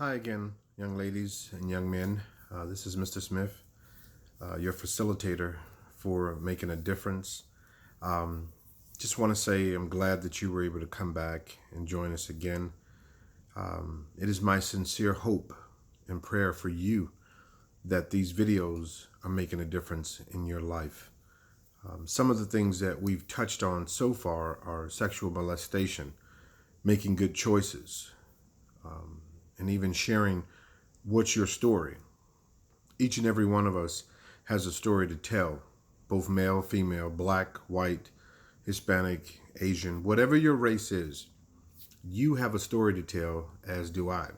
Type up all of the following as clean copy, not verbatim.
Hi again, young ladies and young men. This is Mr. Smith, your facilitator for making a difference. Um, just want to say I'm glad that you were able to come back and join us again. It is my sincere hope and prayer for you that these videos are making a difference in your life. Some of the things that we've touched on so far are sexual molestation, making good choices, and even sharing what's your story. Each and every one of us has a story to tell, both male, female, black, white, Hispanic, Asian, whatever your race is, you have a story to tell, as do I.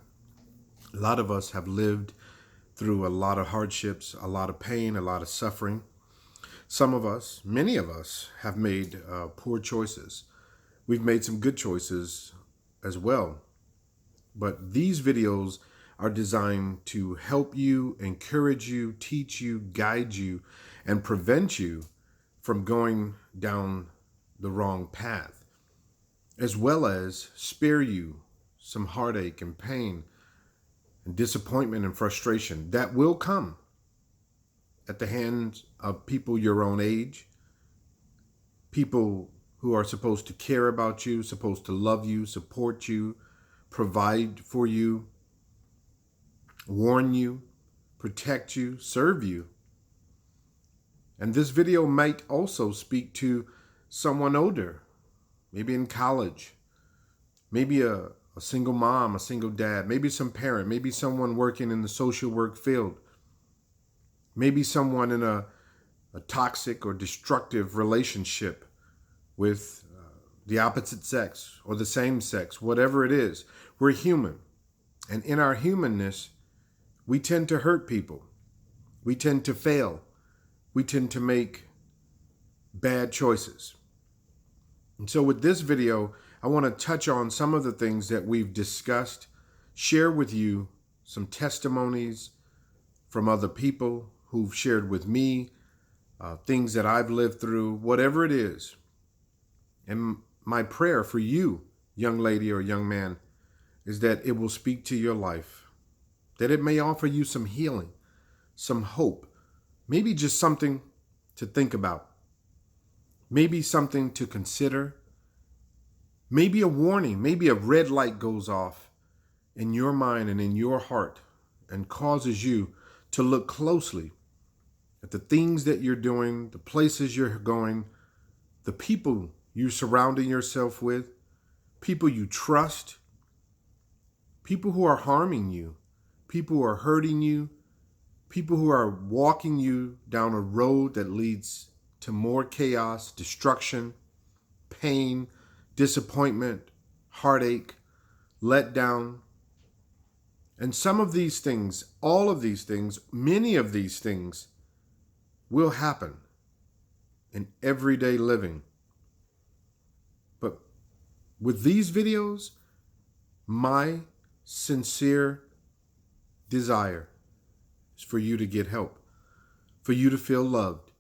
A lot of us have lived through a lot of hardships, a lot of pain, a lot of suffering. Some of us, many of us, have made poor choices. We've made some good choices as well. But these videos are designed to help you, encourage you, teach you, guide you, and prevent you from going down the wrong path, as well as spare you some heartache and pain and disappointment and frustration that will come at the hands of people your own age, people who are supposed to care about you, supposed to love you, support you, provide for you, warn you, protect you, serve you. And this video might also speak to someone older, maybe in college, maybe a single mom, a single dad, maybe some parent, maybe someone working in the social work field, maybe someone in a toxic or destructive relationship with the opposite sex or the same sex, whatever it is. We're human. And in our humanness, we tend to hurt people. We tend to fail. We tend to make bad choices. And so with this video, I want to touch on some of the things that we've discussed, share with you some testimonies from other people who've shared with me, things that I've lived through, whatever it is. And my prayer for you, young lady or young man, is that it will speak to your life, that it may offer you some healing, some hope, maybe just something to think about, maybe something to consider, maybe a warning, maybe a red light goes off in your mind and in your heart and causes you to look closely at the things that you're doing, the places you're going, the people you're surrounding yourself with, people you trust, people who are harming you, people who are hurting you, people who are walking you down a road that leads to more chaos, destruction, pain, disappointment, heartache, letdown. And some of these things, all of these things, many of these things will happen in everyday living. But with these videos, my sincere desire is for you to get help, for you to feel loved,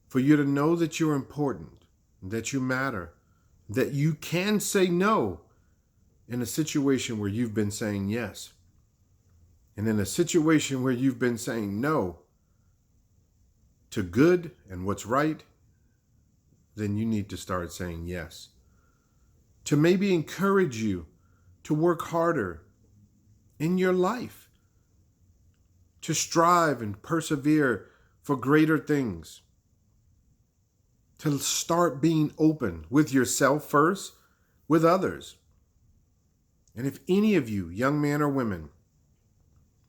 for you to know that you're important, that you matter, that you can say no in a situation where you've been saying yes. And in a situation where you've been saying no to good and what's right, then you need to start saying yes. To maybe encourage you to work harder in your life, to strive and persevere for greater things, to start being open with yourself first, with others. And if any of you, young men or women,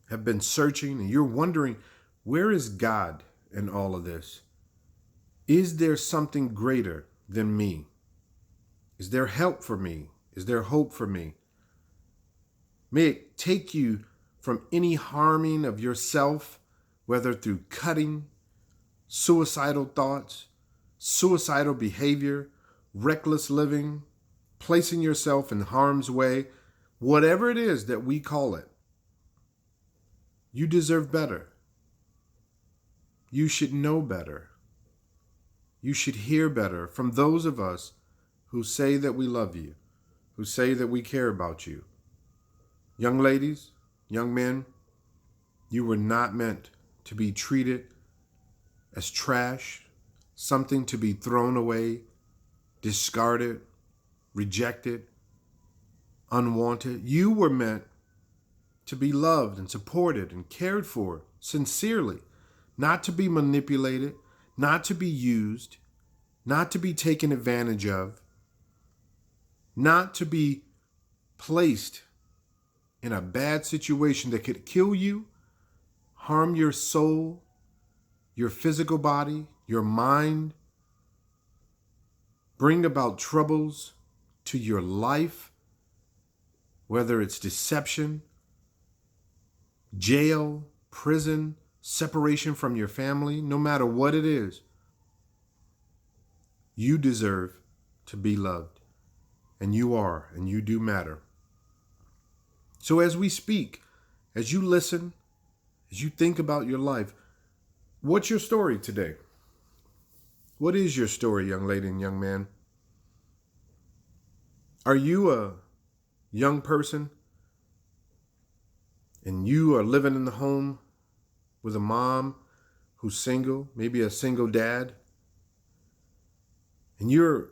have been searching and you're wondering, where is God in all of this? Is there something greater than me? Is there help for me? Is there hope for me? May it take you from any harming of yourself, whether through cutting, suicidal thoughts, suicidal behavior, reckless living, placing yourself in harm's way, whatever it is that we call it. You deserve better. You should know better. You should hear better from those of us who say that we love you, who say that we care about you. Young ladies, young men, you were not meant to be treated as trash, something to be thrown away, discarded, rejected, unwanted. You were meant to be loved and supported and cared for sincerely, not to be manipulated, not to be used, not to be taken advantage of, not to be placed in a bad situation that could kill you, harm your soul, your physical body, your mind, bring about troubles to your life, whether it's deception, jail, prison, separation from your family, no matter what it is, you deserve to be loved. And you are, and you do matter. So as we speak, as you listen, as you think about your life, what's your story today? What is your story, young lady and young man? Are you a young person and you are living in the home with a mom who's single, maybe a single dad, and you're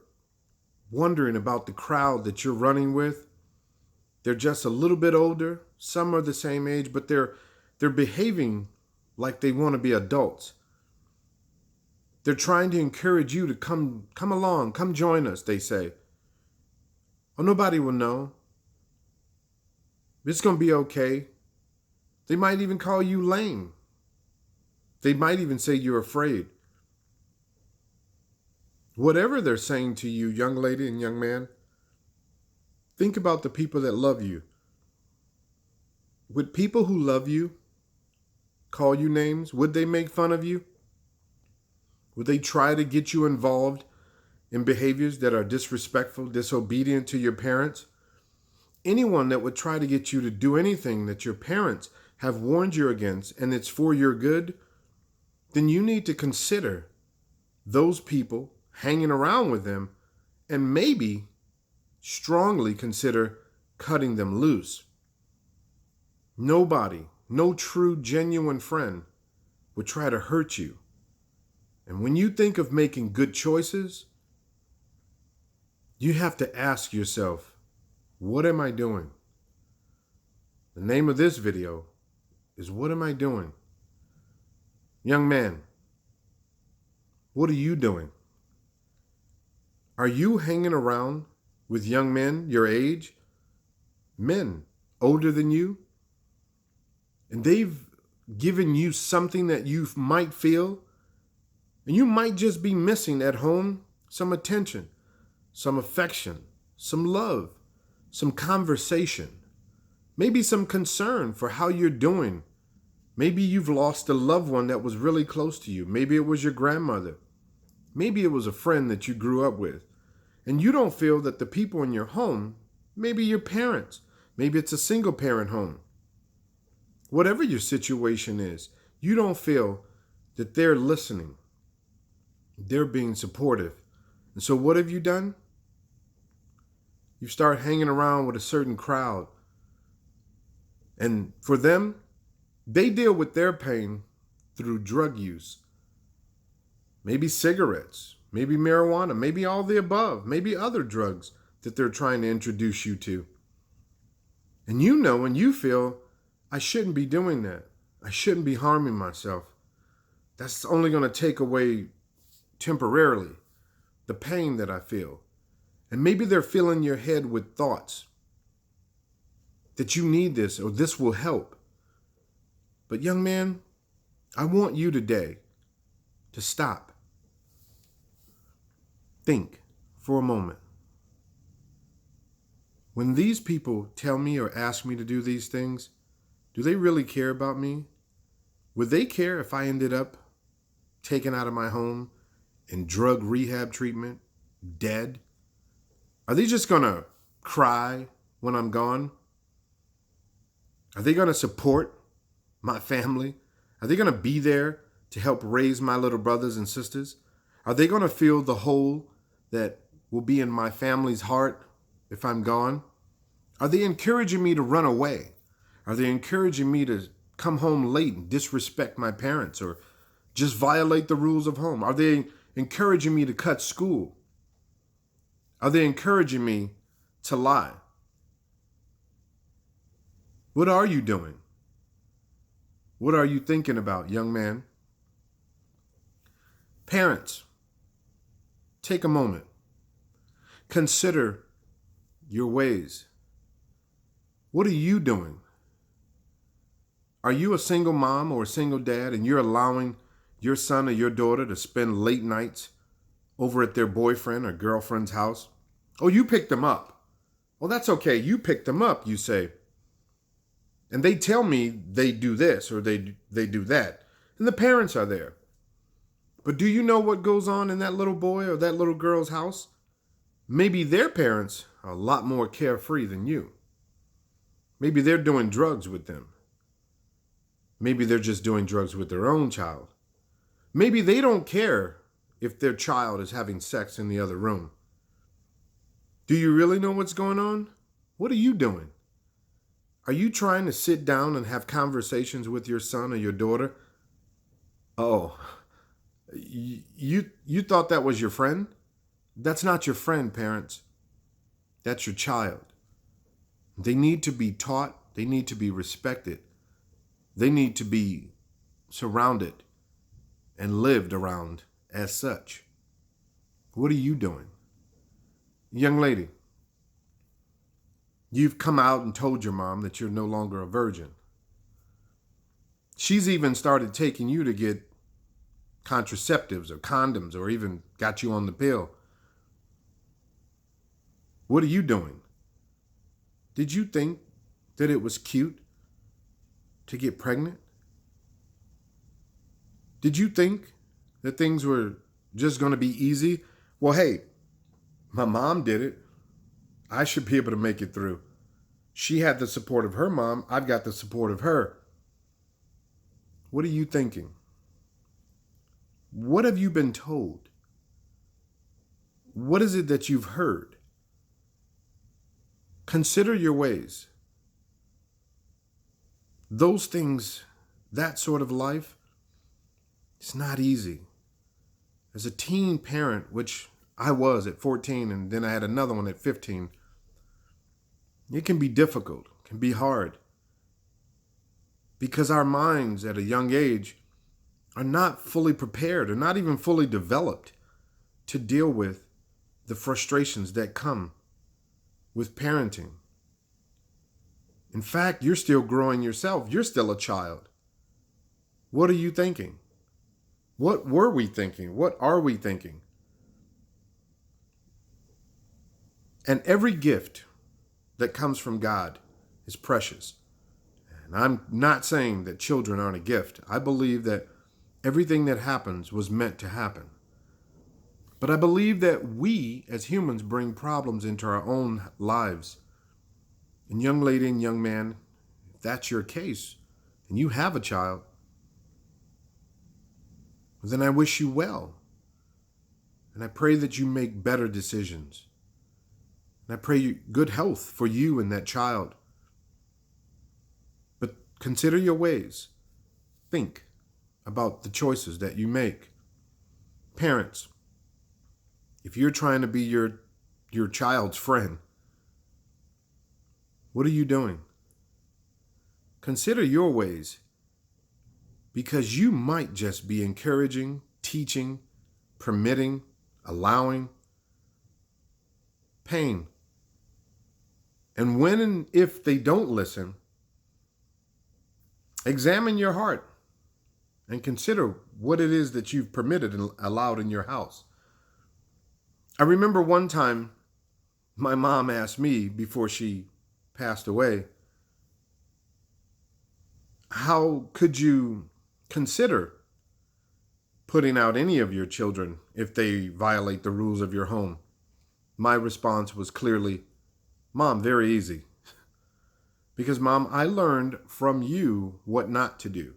wondering about the crowd that you're running with? They're just a little bit older. Some are the same age, but they're behaving like they want to be adults. They're trying to encourage you to come along, come join us, they say. Oh, nobody will know. It's going to be okay. They might even call you lame. They might even say you're afraid. Whatever they're saying to you, young lady and young man, think about the people that love you. Would people who love you call you names? Would they make fun of you? Would they try to get you involved in behaviors that are disrespectful, disobedient to your parents? Anyone that would try to get you to do anything that your parents have warned you against and it's for your good, then you need to consider those people, hanging around with them, and maybe strongly consider cutting them loose. Nobody, no true, genuine friend would try to hurt you. And when you think of making good choices, you have to ask yourself, what am I doing? The name of this video is What Am I Doing? Young man, what are you doing? Are you hanging around with young men your age, men older than you, and they've given you something that you might feel, and you might just be missing at home? Some attention, some affection, some love, some conversation, maybe some concern for how you're doing. Maybe you've lost a loved one that was really close to you. Maybe it was your grandmother. Maybe it was a friend that you grew up with. And you don't feel that the people in your home, maybe your parents, maybe it's a single parent home. Whatever your situation is, you don't feel that they're listening. They're being supportive. And so what have you done? You start hanging around with a certain crowd. And for them, they deal with their pain through drug use. Maybe cigarettes, maybe marijuana, maybe all the above, maybe other drugs that they're trying to introduce you to. And you know and you feel, I shouldn't be doing that. I shouldn't be harming myself. That's only going to take away temporarily the pain that I feel. And maybe they're filling your head with thoughts that you need this or this will help. But young man, I want you today to stop. Think for a moment. When these people tell me or ask me to do these things, do they really care about me? Would they care if I ended up taken out of my home in drug rehab treatment, dead? Are they just going to cry when I'm gone? Are they going to support my family? Are they going to be there to help raise my little brothers and sisters? Are they going to feel the hole that will be in my family's heart if I'm gone? Are they encouraging me to run away? Are they encouraging me to come home late and disrespect my parents or just violate the rules of home? Are they encouraging me to cut school? Are they encouraging me to lie? What are you doing? What are you thinking about, young man? Parents, take a moment. Consider your ways. What are you doing? Are you a single mom or a single dad and you're allowing your son or your daughter to spend late nights over at their boyfriend or girlfriend's house? Oh, you picked them up. Well, that's okay. You picked them up, you say. And they tell me they do this or they do that. And the parents are there. But do you know what goes on in that little boy or that little girl's house? Maybe their parents are a lot more carefree than you. Maybe they're doing drugs with them. Maybe they're just doing drugs with their own child. Maybe they don't care if their child is having sex in the other room. Do you really know what's going on? What are you doing? Are you trying to sit down and have conversations with your son or your daughter? Oh, you thought that was your friend? That's not your friend, parents. That's your child. They need to be taught. They need to be respected. They need to be surrounded and lived around as such. What are you doing? Young lady, you've come out and told your mom that you're no longer a virgin. She's even started taking you to get contraceptives or condoms or even got you on the pill. What are you doing? Did you think that it was cute to get pregnant? Did you think that things were just going to be easy? Well, hey, my mom did it. I should be able to make it through. She had the support of her mom. I've got the support of her. What are you thinking? What have you been told? What is it that you've heard? Consider your ways. Those things, that sort of life, it's not easy. As a teen parent, which I was at 14 and then I had another one at 15, it can be difficult, it can be hard. Because our minds at a young age are not fully prepared or not even fully developed to deal with the frustrations that come with parenting. In fact, you're still growing yourself. You're still a child. What are you thinking? What were we thinking? What are we thinking? And every gift that comes from God is precious. And I'm not saying that children aren't a gift. I believe that everything that happens was meant to happen. But I believe that we as humans bring problems into our own lives. And young lady and young man, if that's your case and you have a child, then I wish you well. And I pray that you make better decisions. And I pray good health for you and that child. But consider your ways. Think about the choices that you make. Parents, if you're trying to be your child's friend, what are you doing? Consider your ways, because you might just be encouraging, teaching, permitting, allowing pain. And when and if they don't listen, examine your heart and consider what it is that you've permitted and allowed in your house. I remember one time my mom asked me before she passed away, how could you consider putting out any of your children if they violate the rules of your home? My response was clearly, Mom, very easy. Because Mom, I learned from you what not to do.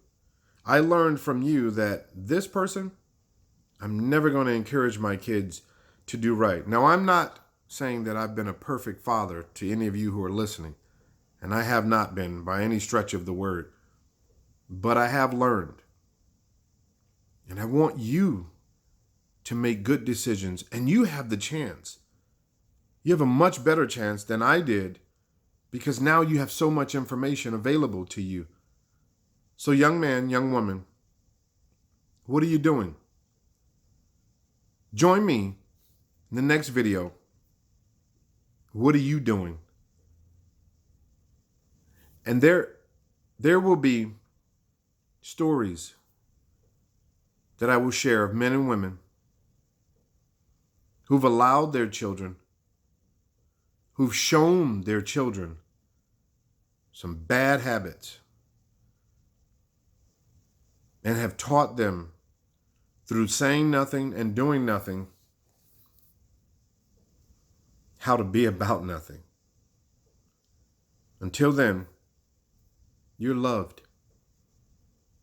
I learned from you that this person, I'm never going to encourage my kids to do right. Now, I'm not saying that I've been a perfect father to any of you who are listening. And I have not been by any stretch of the word, but I have learned. And I want you to make good decisions, and you have the chance. You have a much better chance than I did because now you have so much information available to you. So young man, young woman, what are you doing? Join me in the next video. What are you doing? And there will be stories that I will share of men and women who've allowed their children, who've shown their children some bad habits and have taught them through saying nothing and doing nothing how to be about nothing. Until then, you're loved.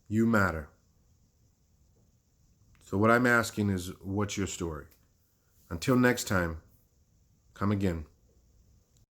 You matter. So what I'm asking is, what's your story? Until next time, come again.